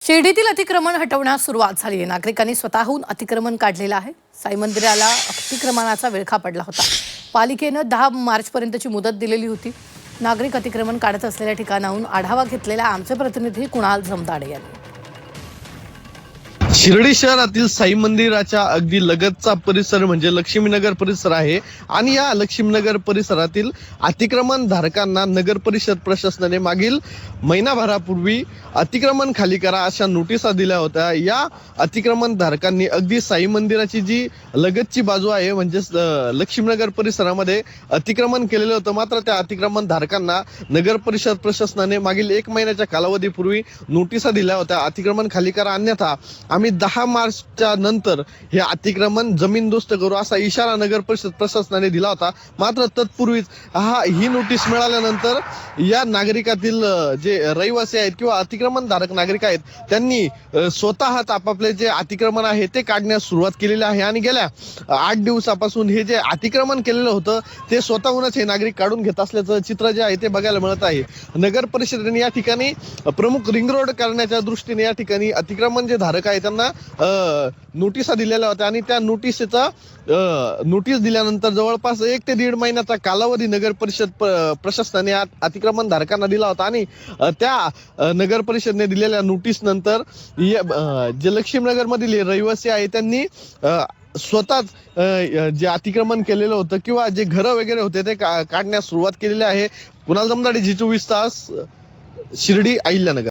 शिर्डीतील अतिक्रमण हटवण्यास सुरुवात झाली आहे। नागरिकांनी स्वतःहून अतिक्रमण काढलेलं आहे। साई मंदिराला अतिक्रमणाचा विळखा पडला होता। पालिकेने 10 मार्चपर्यंतची मुदत दिलेली होती। नागरिक अतिक्रमण काढत असलेल्या ठिकाणाहून आढावा घेतलेला आमचे प्रतिनिधी कुणाल जमदाडे यांनी। शिर्डी शहरातील साई मंदिराच्या अगदी लगतचा परिसर म्हणजे लक्ष्मीनगर परिसर आहे आणि या लक्ष्मीनगर परिसरातील अतिक्रमण धारकांना नगर परिषद प्रशासनाने मागील महिनाभरापूर्वी अतिक्रमण खाली करा अशा नोटिसा दिल्या होत्या। या अतिक्रमण धारकांनी अगदी साई मंदिराची जी लगतची बाजू आहे म्हणजे लक्ष्मीनगर परिसरामध्ये अतिक्रमण केलेलं होतं। मात्र त्या अतिक्रमण धारकांना नगर परिषद प्रशासनाने मागील 1 महिन्याच्या कालावधीपूर्वी नोटिसा दिल्या होत्या, अतिक्रमण खाली करा अन्यथा आम्ही 10 मार्चच्या नंतर हे अतिक्रमण जमीनदोस्त करू असा इशारा नगर परिषद प्रशासनाने दिला होता। मात्र तत्पूर्वीच ही नोटीस मिळाल्यानंतर या नागरिकातील जे रहिवासी आहेत किंवा अतिक्रमण धारक नागरिक आहेत त्यांनी स्वतःच आपापले जे अतिक्रमण आहे ते काढण्यास सुरुवात केलेली आहे आणि गेल्या 8 दिवसापासून हे जे अतिक्रमण केलेलं होतं ते स्वतःहूनच हे नागरिक काढून घेत असल्याचं चित्र जे आहे ते बघायला मिळत आहे। नगर परिषदेने या ठिकाणी प्रमुख रिंग रोड करण्याच्या दृष्टीने या ठिकाणी अतिक्रमण जे धारक आहे त्यांना नोटिसा दिलेल्या होत्या आणि त्या नोटीस दिल्यानंतर जवळपास 1 ते 1.5 महिन्याचा कालावधी नगर परिषद प्रशासनाने अतिक्रमण धारकांना दिला होता आणि त्या नगर परिषदेने दिलेल्या नोटीस नंतर जे लक्ष्मीनगर मधील रहिवासी आहे त्यांनी स्वतःच जे अतिक्रमण केलेलं होतं किंवा जे घरं वगैरे होते ते काढण्यास सुरुवात केलेली आहे। कुणाल जमदाडे, जी 24 तास, शिर्डी, अहिल्यानगर।